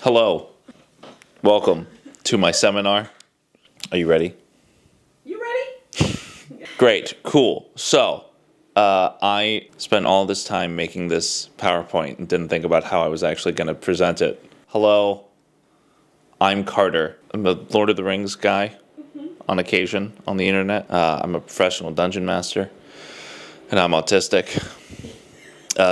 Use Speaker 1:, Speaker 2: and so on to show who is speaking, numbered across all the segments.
Speaker 1: Hello. Welcome to my seminar. Are you ready?
Speaker 2: You ready?
Speaker 1: Great. Cool. So, I spent all this time making this PowerPoint and didn't think about how I was actually going to present it. Hello. I'm Carter. I'm a Lord of the Rings guy on occasion on the internet. I'm a professional dungeon master, and I'm autistic.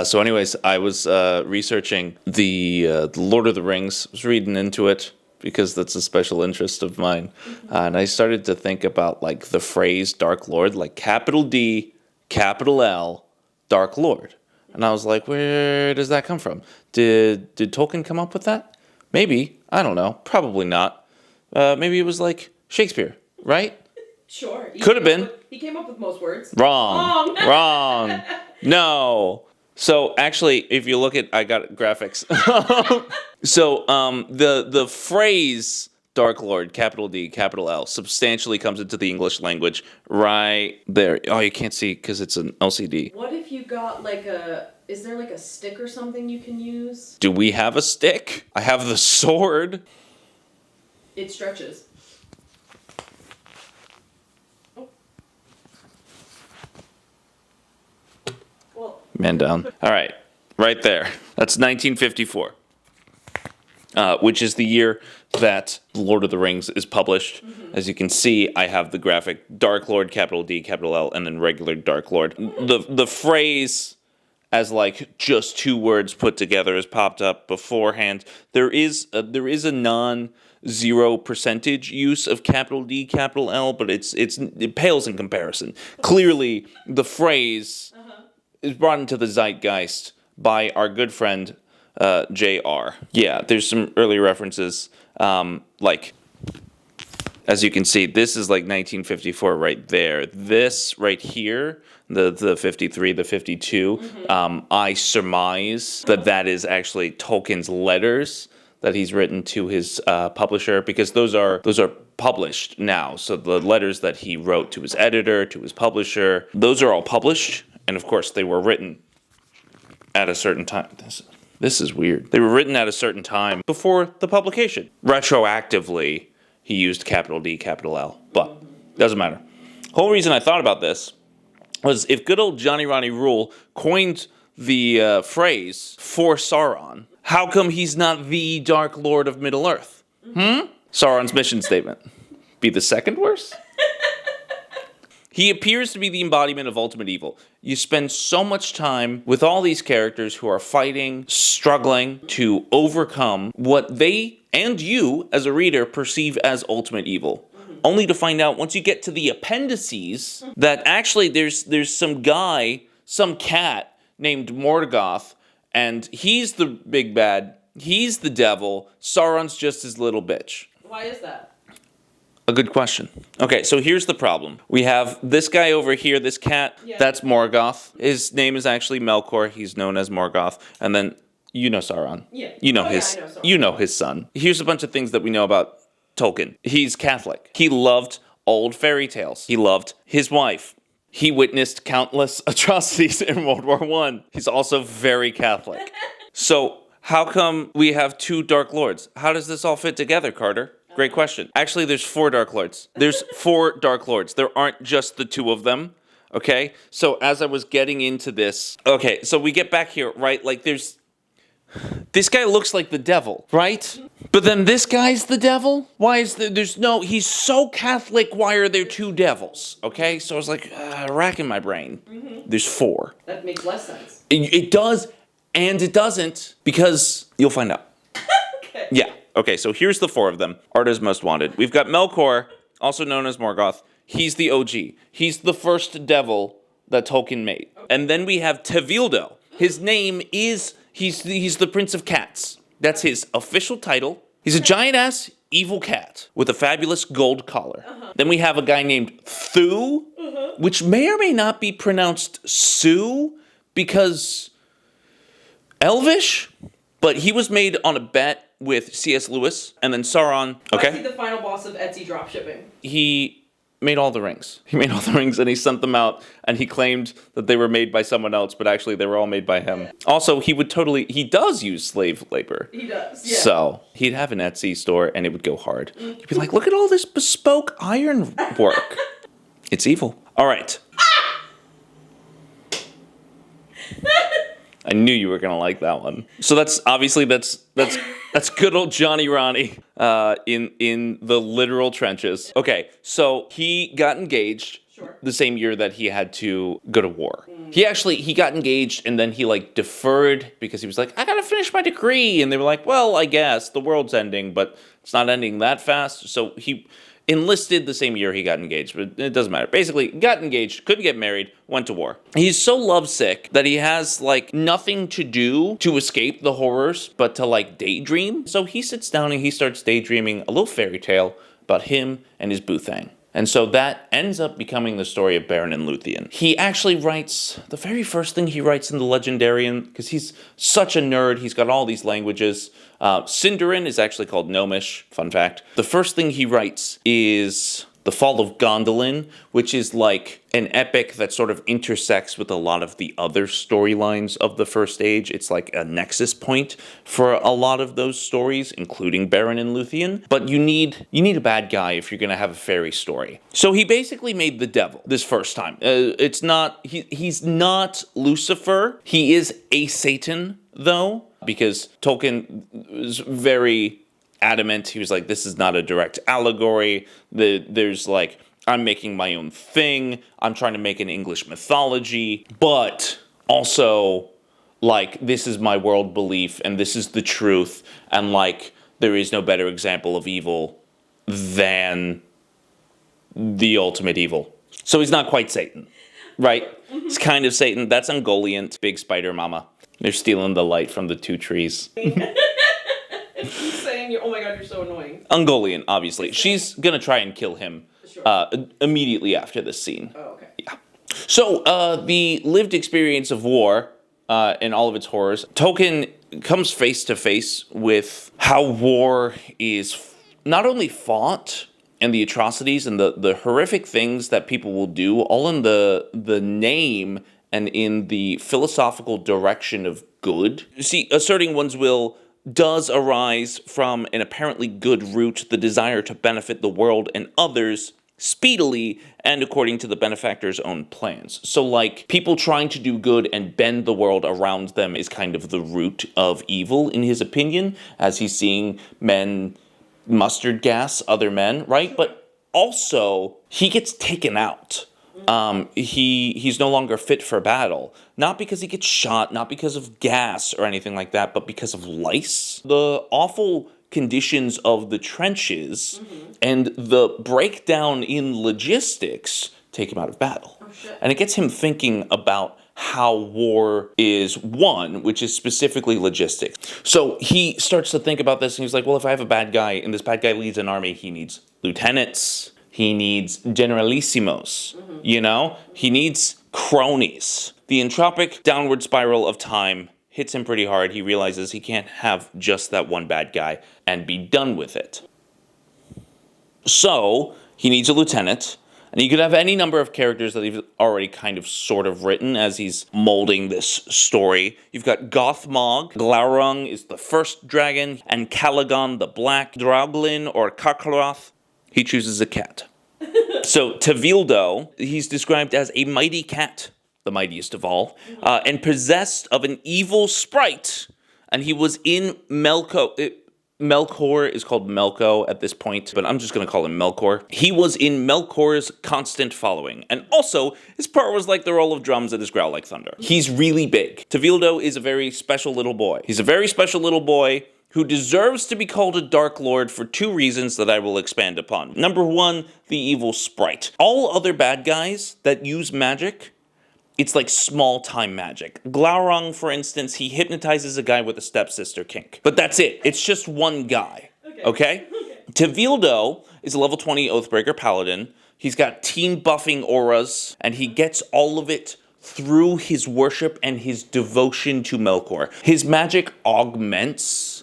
Speaker 1: So anyways, I was researching the Lord of the Rings. I was reading into it because that's a special interest of mine. And I started to think about like the phrase Dark Lord, like capital D, capital L, Dark Lord. And I was like, where does that come from? Did Tolkien come up with that? Maybe. I don't know. Probably not. Maybe it was like Shakespeare, right?
Speaker 2: Sure.
Speaker 1: Could have been.
Speaker 2: He came up with most words.
Speaker 1: Wrong. Wrong. No. So actually, if you look at, I got graphics. So the phrase Dark Lord, capital D, capital L, substantially comes into the English language right there. Oh, you can't see because it's an LCD.
Speaker 2: What if you got is there like a stick or something you can use?
Speaker 1: Do we have a stick? I have the sword.
Speaker 2: It stretches. Well,
Speaker 1: Man down. All right, right there. That's 1954, which is the year that Lord of the Rings is published. As you can see, I have the graphic Dark Lord, capital D, capital L, and then regular Dark Lord. The phrase as like just two words put together has popped up beforehand. There is a non-zero percentage use of capital D, capital L, but it pales in comparison. Clearly, the phrase is brought into the zeitgeist by our good friend JR. Yeah, there's some early references, like, as you can see, this is like 1954 right there. This right here, the 53, the 52, I surmise that is actually Tolkien's letters that he's written to his publisher, because those are published now. So the letters that he wrote to his editor, to his publisher, those are all published. And of course, they were written at a certain time. This is weird. They were written at a certain time before the publication. Retroactively, he used capital D, capital L. But doesn't matter. The whole reason I thought about this was if good old Johnny Ronnie Rule coined the phrase for Sauron, how come he's not the Dark Lord of Middle-earth? Sauron's mission statement. Be the second worst? He appears to be the embodiment of ultimate evil. You spend so much time with all these characters who are fighting, struggling to overcome what they and you, as a reader, perceive as ultimate evil. Only to find out, once you get to the appendices, that actually there's some guy, some cat named Morgoth, and he's the big bad, he's the devil, Sauron's just his little bitch.
Speaker 2: why is that?
Speaker 1: A good question. Okay, so here's the problem. We have this guy over here, this cat, that's Morgoth. His name is actually Melkor. He's known as Morgoth. And then, you know Sauron.
Speaker 2: Yeah.
Speaker 1: You know
Speaker 2: I know Sauron.
Speaker 1: You know his son. Here's a bunch of things that we know about Tolkien. He's Catholic. He loved old fairy tales. He loved his wife. He witnessed countless atrocities in World War I. He's also very Catholic. So, how come we have two Dark Lords? How does this all fit together, Carter? Great question. Actually, there's 4 Dark Lords. There's 4 Dark Lords. There aren't just the 2 of them, okay? So as I was getting into this, okay, so we get back here, right? Like this guy looks like the devil, right? But then this guy's the devil? Why is he's so Catholic, why are there 2 devils? Okay, so I was like, racking my brain. There's 4.
Speaker 2: That makes less sense.
Speaker 1: It does, and it doesn't, because you'll find out.
Speaker 2: Okay.
Speaker 1: Yeah. Okay, so here's the 4 of them. Arta's most wanted. We've got Melkor, also known as Morgoth. He's the OG. He's the first devil that Tolkien made. Okay. And then we have Tevildo. His name is, he's the Prince of Cats. That's his official title. He's a giant-ass evil cat with a fabulous gold collar. Then we have a guy named Thu, which may or may not be pronounced Sue, because Elvish, but he was made on a bet with C.S. Lewis, and then Sauron.
Speaker 2: Okay. Why is he the final boss of Etsy dropshipping?
Speaker 1: He made all the rings. He made all the rings and he sent them out and he claimed that they were made by someone else, but actually they were all made by him. Also, he does use slave labor.
Speaker 2: He does, yeah.
Speaker 1: So he'd have an Etsy store and it would go hard. He'd be like, look at all this bespoke iron work. It's evil. All right. I knew you were gonna like that one. So that's good old Johnny Ronnie in the literal trenches. Okay, so he got engaged the same year that he had to go to war. He got engaged and then he like deferred because he was like, I gotta finish my degree, and they were like, well, I guess the world's ending, but it's not ending that fast. So he enlisted the same year he got engaged, but it doesn't matter. Basically, got engaged, couldn't get married, went to war. He's so lovesick that he has, like, nothing to do to escape the horrors, but to, like, daydream. So he sits down and he starts daydreaming a little fairy tale about him and his Boothang. And so that ends up becoming the story of Beren and Luthien. He actually writes, the very first thing he writes in the legendarium, because he's such a nerd, he's got all these languages. Sindarin is actually called Gnomish, fun fact. The first thing he writes is The Fall of Gondolin, which is like an epic that sort of intersects with a lot of the other storylines of the First Age. It's like a nexus point for a lot of those stories, including Beren and Luthien. But you need a bad guy if you're going to have a fairy story. So he basically made the devil this first time. He's not Lucifer. He is a Satan, though, because Tolkien is very adamant. He was like, this is not a direct allegory. There's like, I'm making my own thing. I'm trying to make an English mythology, but also like, this is my world belief and this is the truth. And like, there is no better example of evil than the ultimate evil. So he's not quite Satan, right? He's kind of Satan. That's Ungoliant, big spider mama. They're stealing the light from the two trees.
Speaker 2: He's saying, oh my god, you're so annoying.
Speaker 1: Ungoliant, obviously. She's gonna try and kill him immediately after this scene.
Speaker 2: Oh, okay.
Speaker 1: Yeah. So, the lived experience of war and all of its horrors, Tolkien comes face to face with how war is not only fought and the atrocities and the horrific things that people will do, all in the name and in the philosophical direction of good. You see, asserting one's will does arise from an apparently good root, the desire to benefit the world and others speedily and according to the benefactor's own plans. So, like, people trying to do good and bend the world around them is kind of the root of evil, in his opinion, as he's seeing men mustard gas other men, right? But also, he gets taken out. He's no longer fit for battle. Not because he gets shot, not because of gas or anything like that, but because of lice. The awful conditions of the trenches and the breakdown in logistics take him out of battle.
Speaker 2: Oh, shit.
Speaker 1: And it gets him thinking about how war is won, which is specifically logistics. So he starts to think about this and he's like, well, if I have a bad guy and this bad guy leads an army, he needs lieutenants. He needs generalissimos, you know? He needs cronies. The entropic downward spiral of time hits him pretty hard. He realizes he can't have just that one bad guy and be done with it. So, he needs a lieutenant. And you could have any number of characters that he's already kind of sort of written as he's molding this story. You've got Gothmog, Glaurung is the first dragon, and Calagon the Black, Drauglin or Karkaroth. He chooses a cat. So Tevildo, he's described as a mighty cat, the mightiest of all, and possessed of an evil sprite. And he was in Melkor. Melkor is called Melko at this point, but I'm just going to call him Melkor. He was in Melkor's constant following. And also, his part was like the roll of drums and his growl like thunder. He's really big. Tevildo is a very special little boy. He's a very special little boy who deserves to be called a Dark Lord for two reasons that I will expand upon. Number one, the evil sprite. All other bad guys that use magic, it's like small-time magic. Glaurung, for instance, he hypnotizes a guy with a stepsister kink. But that's it. It's just one guy. Okay? Tevildo is a level 20 Oathbreaker Paladin. He's got team buffing auras, and he gets all of it through his worship and his devotion to Melkor. His magic augments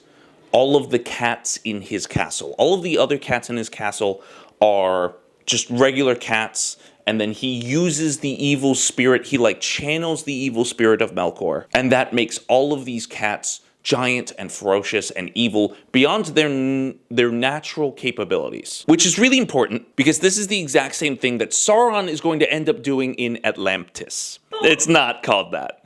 Speaker 1: all of the cats in his castle. All of the other cats in his castle are just regular cats, and then he uses the evil spirit, he like channels the evil spirit of Melkor, and that makes all of these cats giant and ferocious and evil beyond their natural capabilities. Which is really important, because this is the exact same thing that Sauron is going to end up doing in Atlantis. It's not called that.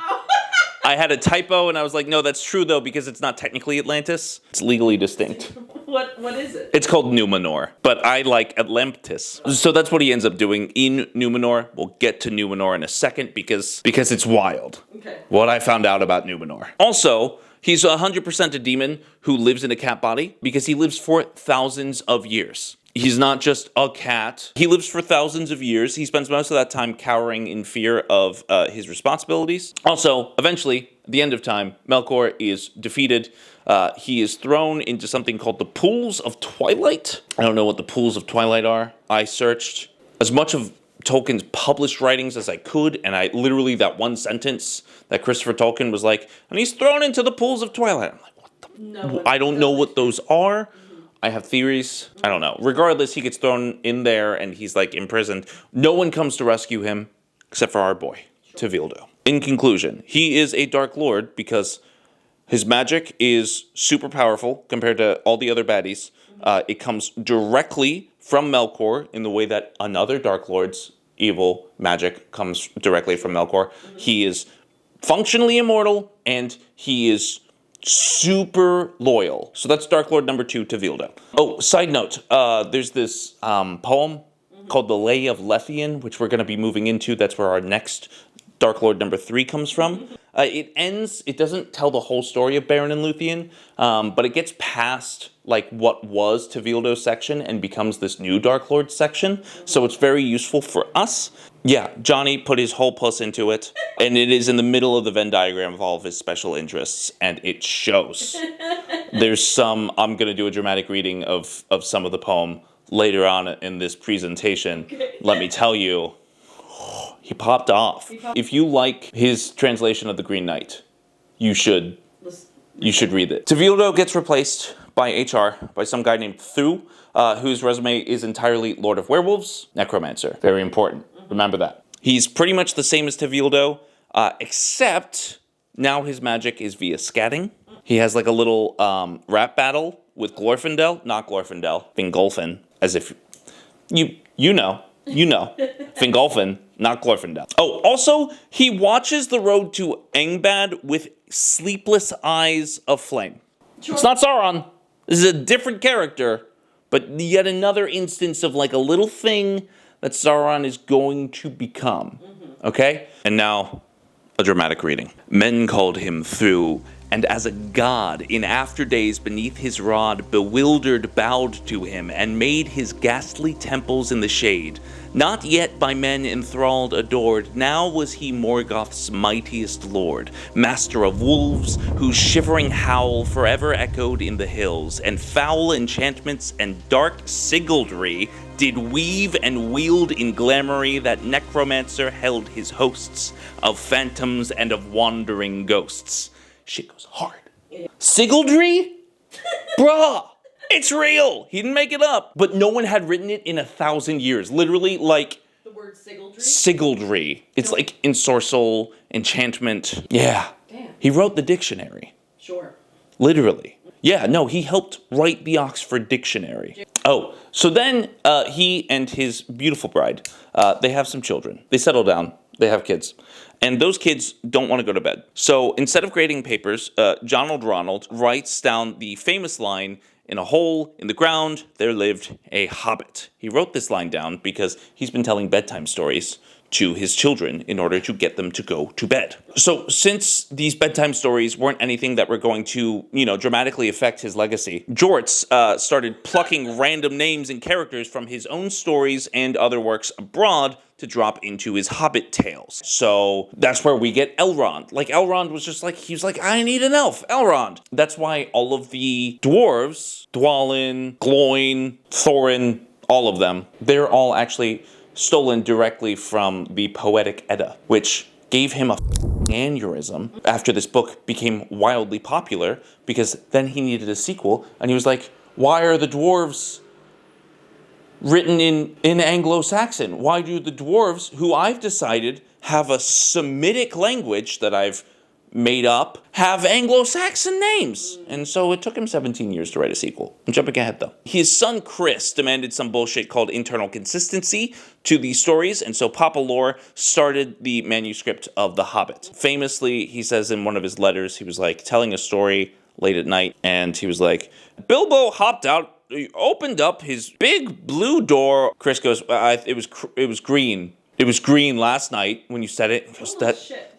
Speaker 1: I had a typo, and I was like, no, that's true, though, because it's not technically Atlantis. It's legally distinct.
Speaker 2: What is it?
Speaker 1: It's called Numenor, but I like Atlantis. So that's what he ends up doing in Numenor. We'll get to Numenor in a second, because it's wild.
Speaker 2: Okay.
Speaker 1: What I found out about Numenor. Also, he's 100% a demon who lives in a cat body, because he lives for thousands of years. He's not just a cat. He lives for thousands of years. He spends most of that time cowering in fear of his responsibilities. Also, eventually, at the end of time, Melkor is defeated. He is thrown into something called the Pools of Twilight. I don't know what the Pools of Twilight are. I searched as much of Tolkien's published writings as I could, and I literally, that one sentence that Christopher Tolkien was like, and he's thrown into the Pools of Twilight. I'm like, what the? No, I don't know what those are. I have theories. I don't know. Regardless, he gets thrown in there and he's like imprisoned. No one comes to rescue him except for our boy, Tevildo. In conclusion, he is a Dark Lord because his magic is super powerful compared to all the other baddies. It comes directly from Melkor in the way that another Dark Lord's evil magic comes directly from Melkor. He is functionally immortal and he is super loyal. So that's Dark Lord number 2, Tevildo. Oh, side note, there's this poem called The Lay of Lethian, which we're going to be moving into. That's where our next Dark Lord number 3 comes from. It doesn't tell the whole story of Beren and Luthien, but it gets past like what was Tevildo's section and becomes this new Dark Lord section. So it's very useful for us. Yeah, Johnny put his whole puss into it, and it is in the middle of the Venn diagram of all of his special interests, and it shows. There's some, I'm going to do a dramatic reading of some of the poem later on in this presentation. Okay. Let me tell you, he popped off. If you like his translation of The Green Knight, you should read it. Tevildo gets replaced by HR, by some guy named Thu, whose resume is entirely Lord of Werewolves, Necromancer. Very important. Remember that. He's pretty much the same as Tevildo, except now his magic is via scatting. He has like a little rap battle with Glorfindel, not Glorfindel, Fingolfin, as if you know, Fingolfin, not Glorfindel. Oh, also, he watches the road to Angband with sleepless eyes of flame. Sure. It's not Sauron. This is a different character, but yet another instance of like a little thing that Sauron is going to become. Okay? And now, a dramatic reading. Men called him Thu, and as a god in after days beneath his rod, bewildered bowed to him, and made his ghastly temples in the shade. Not yet by men enthralled adored, now was he Morgoth's mightiest lord, master of wolves, whose shivering howl forever echoed in the hills, and foul enchantments and dark sigildry did weave and wield in glamoury that necromancer held his hosts of phantoms and of wandering ghosts. Shit goes hard. Sigildry? Bruh! It's real! He didn't make it up. But no one had written it in 1,000 years. Literally, like...
Speaker 2: The word sigildry?
Speaker 1: Sigildry. It's like ensorcel, enchantment. Yeah.
Speaker 2: Damn.
Speaker 1: He wrote the dictionary.
Speaker 2: Sure.
Speaker 1: Literally. Yeah, no, he helped write the Oxford Dictionary. Oh, so then he and his beautiful bride, they have some children. They settle down. They have kids. And those kids don't want to go to bed. So instead of grading papers, Jonald Ronald writes down the famous line, "In a hole in the ground, there lived a hobbit." He wrote this line down because he's been telling bedtime stories to his children in order to get them to go to bed. So since these bedtime stories weren't anything that were going to, dramatically affect his legacy, Jorts started plucking random names and characters from his own stories and other works abroad to drop into his Hobbit tales. So that's where we get Elrond. Like, Elrond was just like, he was like, I need an elf, Elrond. That's why all of the dwarves, Dwalin, Gloin, Thorin, all of them, they're all actually stolen directly from the Poetic Edda, which gave him a aneurysm after this book became wildly popular, because then he needed a sequel, and he was like, why are the dwarves written in Anglo-Saxon? Why do the dwarves, who I've decided have a Semitic language that I've made up, have Anglo-Saxon names? And so it took him 17 years to write a sequel. I'm jumping ahead though. His son Chris demanded some bullshit called internal consistency to these stories, and so Papa Lore started the manuscript of The Hobbit. Famously, he says in one of his letters, he was like telling a story late at night, and he was like, Bilbo hopped out, he opened up his big blue door. Chris goes, it was green. It was green last night when you said it. He goes,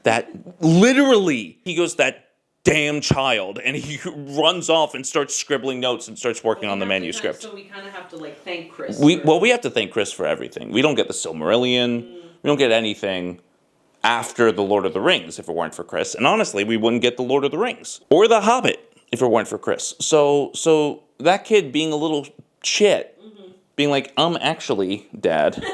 Speaker 1: that literally, he goes, that damn child. And he runs off and starts scribbling notes and starts working on the manuscript.
Speaker 2: So we kind of have to like thank Chris.
Speaker 1: We have to thank Chris for everything. We don't get the Silmarillion. We don't get anything after The Lord of the Rings if it weren't for Chris. And honestly, we wouldn't get The Lord of the Rings or The Hobbit if it weren't for Chris. So that kid being a little shit, being like, actually, Dad,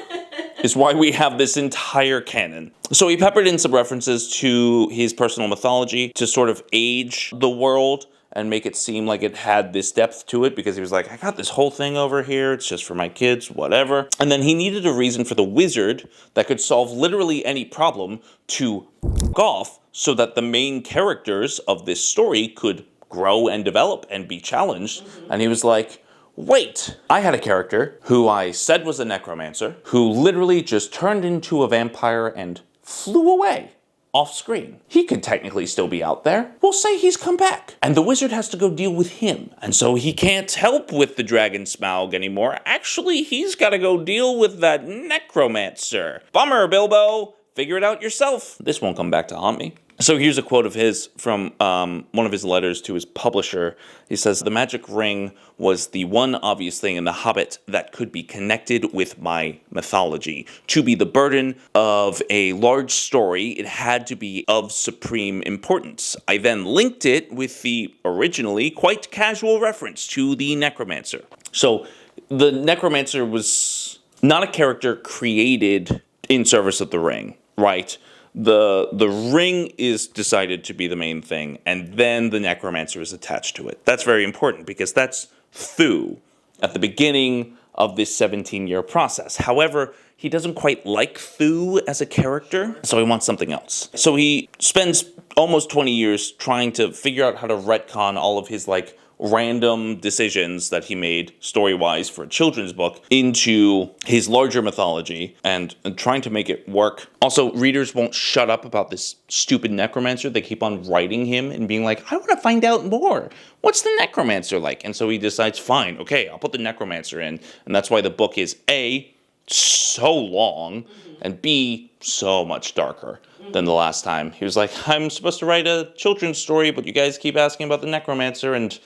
Speaker 1: is why we have this entire canon. So he peppered in some references to his personal mythology to sort of age the world and make it seem like it had this depth to it, because he was like, I got this whole thing over here, it's just for my kids, whatever. And then he needed a reason for the wizard that could solve literally any problem to f*** off so that the main characters of this story could grow and develop and be challenged. And he was like, wait, I had a character who I said was a necromancer who literally just turned into a vampire and flew away off screen. He could technically still be out there. We'll say he's come back. And the wizard has to go deal with him. And so he can't help with the dragon Smaug anymore. Actually, he's got to go deal with that necromancer. Bummer, Bilbo. Figure it out yourself. This won't come back to haunt me. So here's a quote of his from one of his letters to his publisher. He says, the magic ring was the one obvious thing in The Hobbit that could be connected with my mythology. To be the burden of a large story, it had to be of supreme importance. I then linked it with the originally quite casual reference to the necromancer. So the necromancer was not a character created in service of the ring, right? The ring is decided to be the main thing, and then the necromancer is attached to it. That's very important, because that's Thu at the beginning of this 17-year process. However, he doesn't quite like Thu as a character, so he wants something else. So he spends almost 20 years trying to figure out how to retcon all of his, like, random decisions that he made story-wise for a children's book into his larger mythology and trying to make it work. Also, readers won't shut up about this stupid necromancer. They keep on writing him and being like, I want to find out more. What's the necromancer like? And so he decides, fine, okay, I'll put the necromancer in. And that's why the book is A, so long, and B, so much darker than the last time. He was like, I'm supposed to write a children's story, but you guys keep asking about the necromancer, and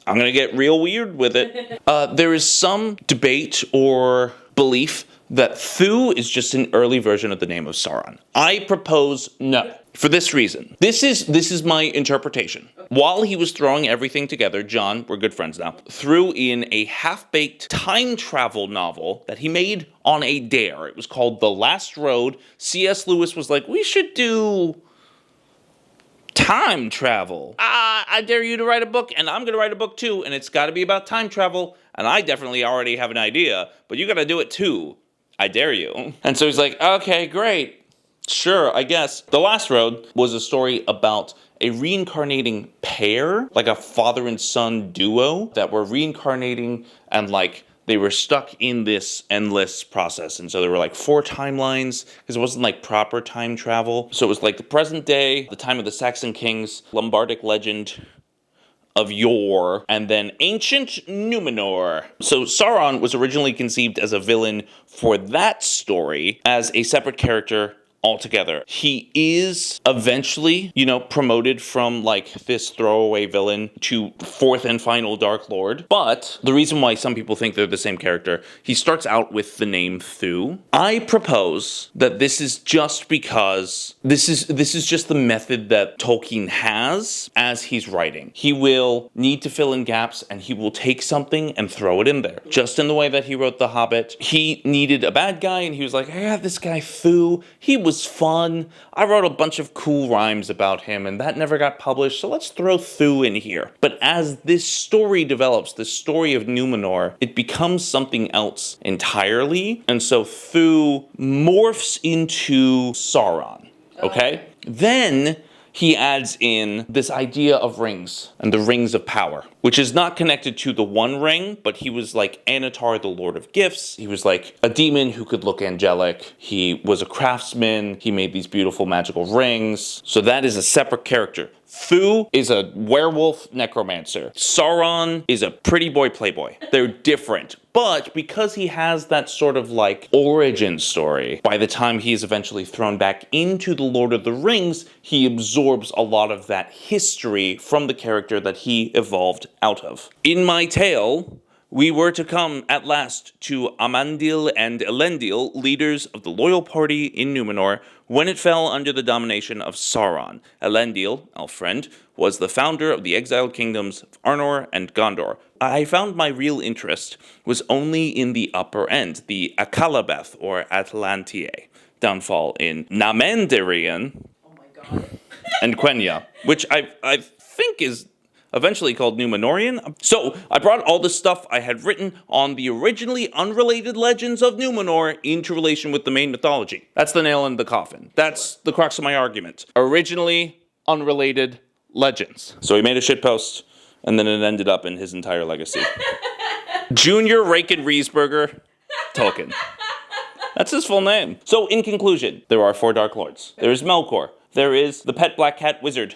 Speaker 1: I'm going to get real weird with it. There is some debate or belief that Thu is just an early version of the name of Sauron. I propose no. For this reason. This is my interpretation. While he was throwing everything together, John, we're good friends now, threw in a half-baked time travel novel that he made on a dare. It was called The Last Road. C.S. Lewis was like, we should do time travel. I dare you to write a book, and I'm going to write a book too, and it's got to be about time travel, and I definitely already have an idea, but you got to do it too. I dare you. And so he's like, okay, great. Sure, I guess. The Last Road was a story about a reincarnating pair, like a father and son duo that were reincarnating, and like they were stuck in this endless process. And so there were like 4 timelines, because it wasn't like proper time travel. So it was like the present day, the time of the Saxon kings, Lombardic legend of yore, and then ancient Numenor. So Sauron was originally conceived as a villain for that story as a separate character altogether. He is eventually, promoted from like this throwaway villain to 4th and final Dark Lord. But the reason why some people think they're the same character, he starts out with the name Thu. I propose that this is just because this is just the method that Tolkien has as he's writing. He will need to fill in gaps, and he will take something and throw it in there. Just in the way that he wrote The Hobbit. He needed a bad guy, and he was like, I got this guy Thu. He was was fun. I wrote a bunch of cool rhymes about him, and that never got published, so let's throw Thu in here. But as this story develops, the story of Numenor, it becomes something else entirely, and so Thu morphs into Sauron, okay? Then he adds in this idea of rings and the rings of power, which is not connected to the One Ring, but he was like Annatar, the Lord of Gifts. He was like a demon who could look angelic. He was a craftsman. He made these beautiful magical rings. So that is a separate character. Thu is a werewolf necromancer. Sauron is a pretty boy playboy. They're different. But because he has that sort of like origin story, by the time he is eventually thrown back into the Lord of the Rings, he absorbs a lot of that history from the character that he evolved out of. In my tale, we were to come at last to Amandil and Elendil, leaders of the loyal party in Numenor, when it fell under the domination of Sauron. Elendil, our friend, was the founder of the exiled kingdoms of Arnor and Gondor. I found my real interest was only in the upper end, the Akalabeth, or Atlantiae, downfall in Namandarian and Quenya, which I think is eventually called Numenorian. So I brought all the stuff I had written on the originally unrelated legends of Numenor into relation with the main mythology. That's the nail in the coffin. That's the crux of my argument. Originally unrelated legends. So he made a shitpost, and then it ended up in his entire legacy. Junior Raken Riesberger Tolkien. That's his full name. So in conclusion, there are 4 Dark Lords. There is Melkor. There is the pet black cat wizard,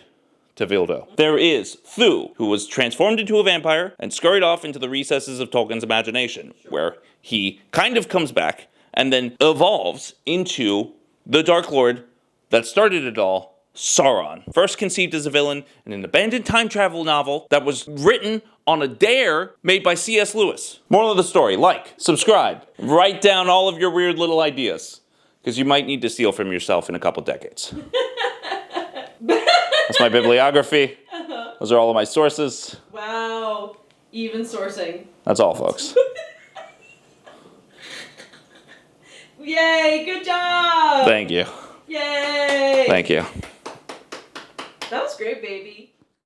Speaker 1: Tevildo. There is Thu, who was transformed into a vampire and scurried off into the recesses of Tolkien's imagination, where he kind of comes back and then evolves into the Dark Lord that started it all, Sauron. First conceived as a villain in an abandoned time travel novel that was written on a dare made by C.S. Lewis. Moral of the story, like, subscribe, write down all of your weird little ideas, because you might need to steal from yourself in a couple decades. That's my bibliography. Those are all of my sources.
Speaker 2: Wow. Even sourcing.
Speaker 1: That's all, folks.
Speaker 2: Yay, good job!
Speaker 1: Thank you.
Speaker 2: Yay!
Speaker 1: Thank you.
Speaker 2: That was great, baby.